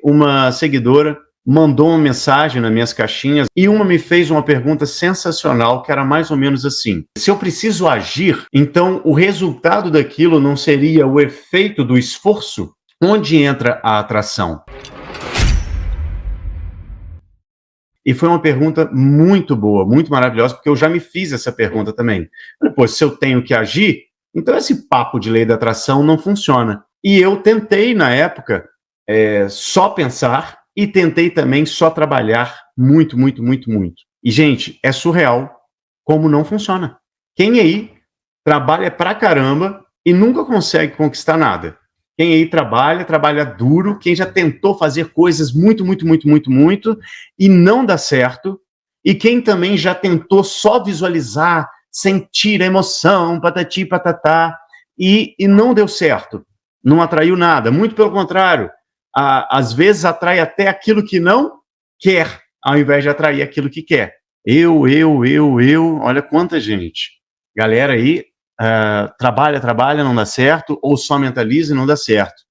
uma seguidora mandou uma mensagem nas minhas caixinhas e uma me fez uma pergunta sensacional que era mais ou menos assim: se eu preciso agir, então o resultado daquilo não seria o efeito do esforço? Onde entra a atração? E foi uma pergunta muito boa, muito maravilhosa, porque eu já me fiz essa pergunta também. Depois, se eu tenho que agir, então esse papo de lei da atração não funciona. E eu tentei, na época, só pensar e tentei também só trabalhar muito, muito, muito, muito. E, gente, é surreal como não funciona. Quem aí trabalha pra caramba e nunca consegue conquistar nada? Quem aí trabalha duro, quem já tentou fazer coisas muito, muito, muito, muito, muito e não dá certo, e quem também já tentou só visualizar, sentir a emoção, patati, patatá, e não deu certo, não atraiu nada, muito pelo contrário, às vezes atrai até aquilo que não quer, ao invés de atrair aquilo que quer. Eu, olha quanta gente. Galera aí, trabalha, não dá certo, ou só mentaliza e não dá certo.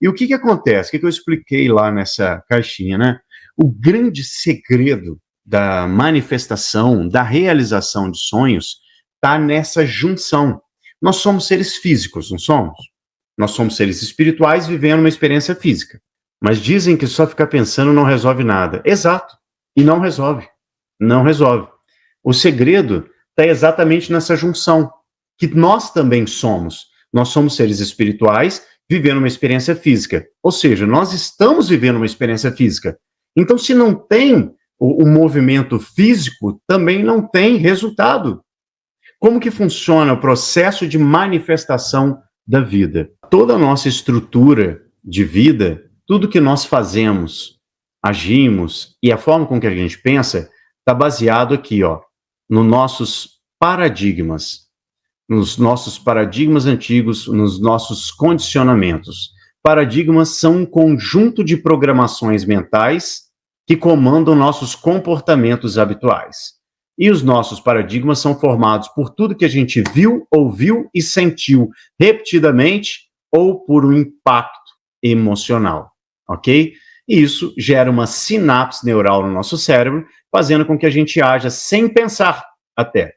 E o que acontece? O que eu expliquei lá nessa caixinha, né? O grande segredo da manifestação, da realização de sonhos, está nessa junção. Nós somos seres físicos, não somos? Nós somos seres espirituais vivendo uma experiência física. Mas dizem que só ficar pensando não resolve nada. Exato. E não resolve. Não resolve. O segredo está exatamente nessa junção, que nós também somos. Nós somos seres espirituais vivendo uma experiência física. Ou seja, nós estamos vivendo uma experiência física. Então, se não tem o movimento físico, também não tem resultado. Como que funciona o processo de manifestação da vida? Toda a nossa estrutura de vida, tudo que nós fazemos, agimos e a forma com que a gente pensa, está baseado aqui, nos nossos paradigmas. Nos nossos paradigmas antigos, nos nossos condicionamentos. Paradigmas são um conjunto de programações mentais que comandam nossos comportamentos habituais. E os nossos paradigmas são formados por tudo que a gente viu, ouviu e sentiu repetidamente ou por um impacto emocional, ok? E isso gera uma sinapse neural no nosso cérebro, fazendo com que a gente haja sem pensar até.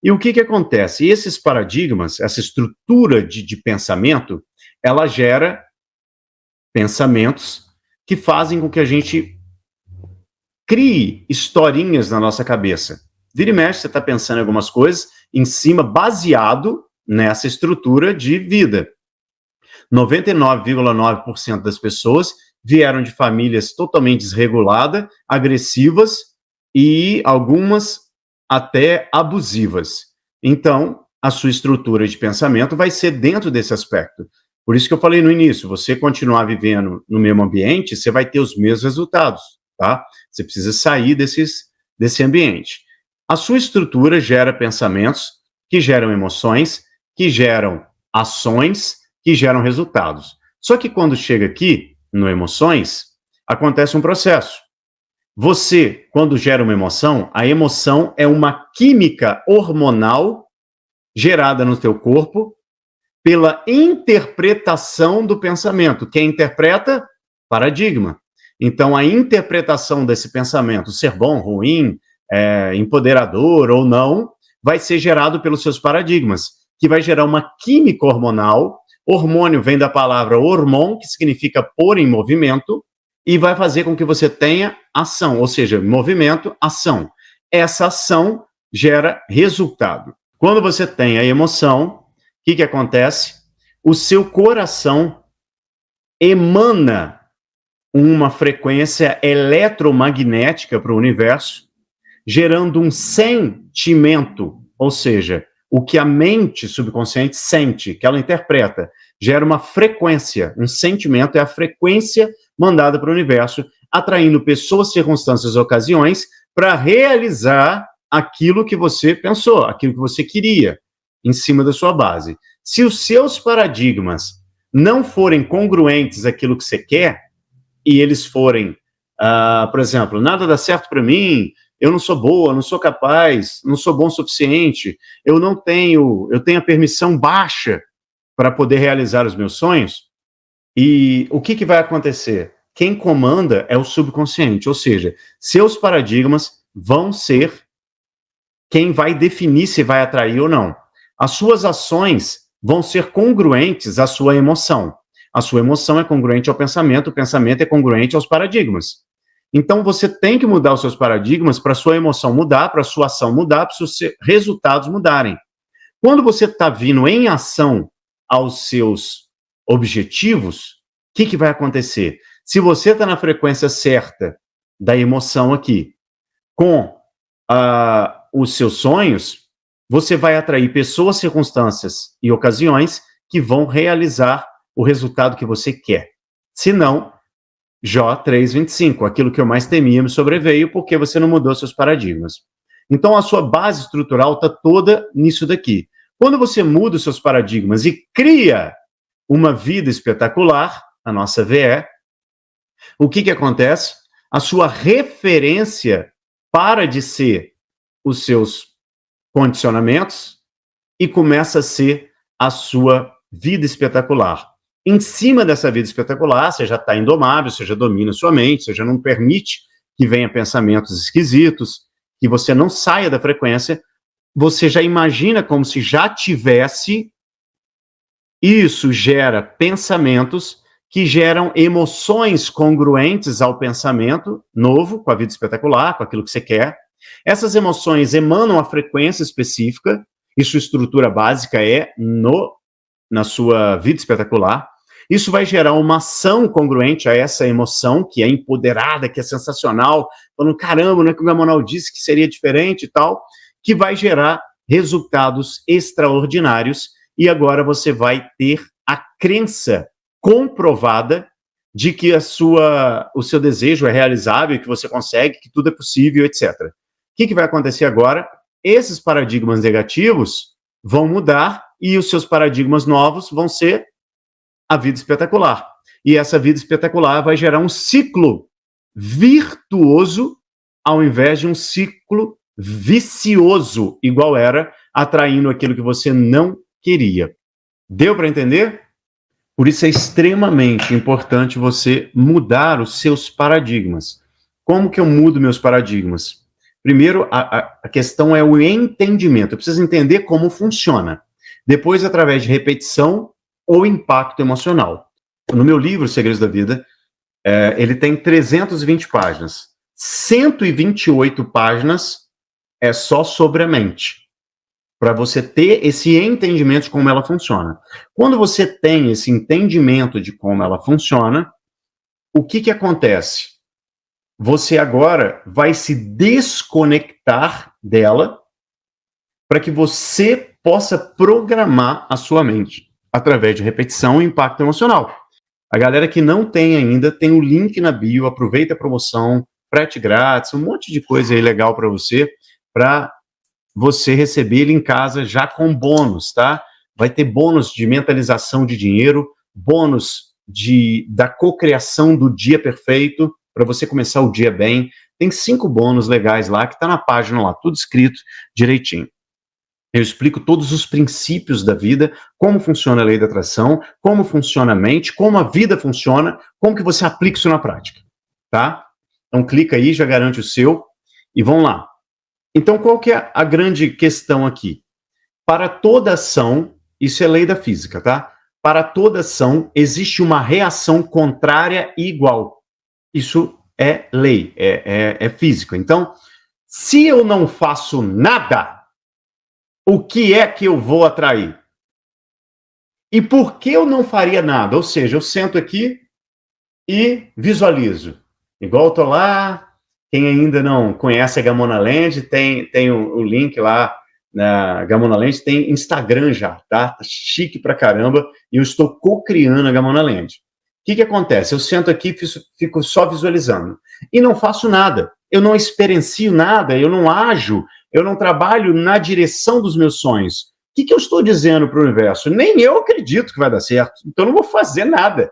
E o que acontece? Esses paradigmas, essa estrutura de pensamento, ela gera pensamentos que fazem com que a gente crie historinhas na nossa cabeça. Vira e mexe, você está pensando em algumas coisas em cima, baseado nessa estrutura de vida. 99,9% das pessoas vieram de famílias totalmente desreguladas, agressivas e algumas até abusivas. Então, a sua estrutura de pensamento vai ser dentro desse aspecto. Por isso que eu falei no início, você continuar vivendo no mesmo ambiente, você vai ter os mesmos resultados, tá? Você precisa sair desse ambiente. A sua estrutura gera pensamentos, que geram emoções, que geram ações, que geram resultados. Só que quando chega aqui, no emoções, acontece um processo. Você, quando gera uma emoção, a emoção é uma química hormonal gerada no teu corpo pela interpretação do pensamento. Quem interpreta? Paradigma. Então, a interpretação desse pensamento, ser bom, ruim, empoderador ou não, vai ser gerado pelos seus paradigmas, que vai gerar uma química hormonal. Hormônio vem da palavra hormon, que significa pôr em movimento, e vai fazer com que você tenha ação, ou seja, movimento, ação. Essa ação gera resultado. Quando você tem a emoção, o que acontece? O seu coração emana uma frequência eletromagnética para o universo, gerando um sentimento, ou seja, o que a mente subconsciente sente, que ela interpreta, gera uma frequência, um sentimento é a frequência mandada para o universo, atraindo pessoas, circunstâncias, ocasiões para realizar aquilo que você pensou, aquilo que você queria, em cima da sua base. Se os seus paradigmas não forem congruentes àquilo que você quer, e eles forem, por exemplo, nada dá certo para mim, eu não sou boa, não sou capaz, não sou bom o suficiente, eu tenho a permissão baixa para poder realizar os meus sonhos, e o que vai acontecer? quem comanda é o subconsciente, ou seja, seus paradigmas vão ser quem vai definir se vai atrair ou não. As suas ações vão ser congruentes à sua emoção. A sua emoção é congruente ao pensamento, o pensamento é congruente aos paradigmas. Então, você tem que mudar os seus paradigmas para a sua emoção mudar, para a sua ação mudar, para os seus resultados mudarem. Quando você está vindo em ação aos seus objetivos, o que vai acontecer? Se você está na frequência certa da emoção aqui, com os seus sonhos, você vai atrair pessoas, circunstâncias e ocasiões que vão realizar o resultado que você quer. Se não, Jó 3:25, aquilo que eu mais temia me sobreveio porque você não mudou seus paradigmas. Então, a sua base estrutural está toda nisso daqui. Quando você muda os seus paradigmas e cria uma vida espetacular, a nossa VE, o que acontece? A sua referência para de ser os seus condicionamentos e começa a ser a sua vida espetacular. Em cima dessa vida espetacular, você já está indomável, você já domina sua mente, você já não permite que venha pensamentos esquisitos, que você não saia da frequência, você já imagina como se já tivesse. Isso gera pensamentos que geram emoções congruentes ao pensamento novo, com a vida espetacular, com aquilo que você quer. Essas emoções emanam a frequência específica, e sua estrutura básica é na sua vida espetacular. Isso vai gerar uma ação congruente a essa emoção, que é empoderada, que é sensacional, falando, caramba, não é que o Gamonal disse que seria diferente e tal, que vai gerar resultados extraordinários, e agora você vai ter a crença comprovada de que o seu desejo é realizável, que você consegue, que tudo é possível, etc. O que vai acontecer agora? Esses paradigmas negativos vão mudar e os seus paradigmas novos vão ser a vida espetacular. E essa vida espetacular vai gerar um ciclo virtuoso ao invés de um ciclo vicioso, igual era, atraindo aquilo que você não queria. Deu para entender? Por isso é extremamente importante você mudar os seus paradigmas. Como que eu mudo meus paradigmas? Primeiro, a questão é o entendimento. Eu preciso entender como funciona. Depois, através de repetição ou impacto emocional. No meu livro, Segredos da Vida, ele tem 320 páginas. 128 páginas é só sobre a mente, para você ter esse entendimento de como ela funciona. Quando você tem esse entendimento de como ela funciona, o que acontece? Você agora vai se desconectar dela para que você possa programar a sua mente através de repetição e impacto emocional. A galera que não tem ainda, tem o link na bio, aproveita a promoção, frete grátis, um monte de coisa aí legal para você receber ele em casa já com bônus, tá? Vai ter bônus de mentalização de dinheiro, bônus da cocriação do dia perfeito, para você começar o dia bem. Tem 5 bônus legais lá, que tá na página lá, tudo escrito direitinho. Eu explico todos os princípios da vida, como funciona a lei da atração, como funciona a mente, como a vida funciona, como que você aplica isso na prática, tá? Então clica aí, já garante o seu, e vamos lá. Então, qual que é a grande questão aqui? Para toda ação, isso é lei da física, tá? Para toda ação, existe uma reação contrária e igual. Isso é lei, é física. Então, se eu não faço nada, o que é que eu vou atrair? E por que eu não faria nada? Ou seja, eu sento aqui e visualizo. Igual eu tô lá, quem ainda não conhece a Gamona Land, tem o link lá na Gamona Land, tem Instagram já, tá? Chique pra caramba, e eu estou co-criando a Gamona Land. O que acontece? Eu sento aqui e fico só visualizando. E não faço nada. Eu não experiencio nada, eu não ajo, eu não trabalho na direção dos meus sonhos. O que eu estou dizendo para o universo? Nem eu acredito que vai dar certo, então eu não vou fazer nada.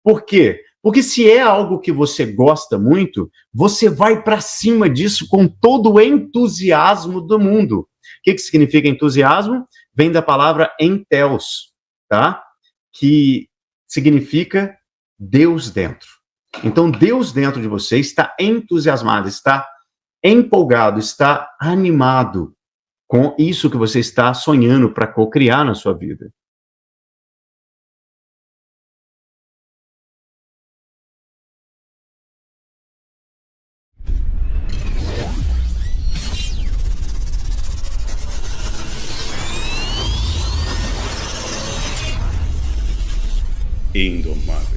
Por quê? Porque se é algo que você gosta muito, você vai para cima disso com todo o entusiasmo do mundo. O que significa entusiasmo? Vem da palavra entheos, tá? Que significa Deus dentro. Então, Deus dentro de você está entusiasmado, está empolgado, está animado com isso que você está sonhando para co-criar na sua vida. Indomável.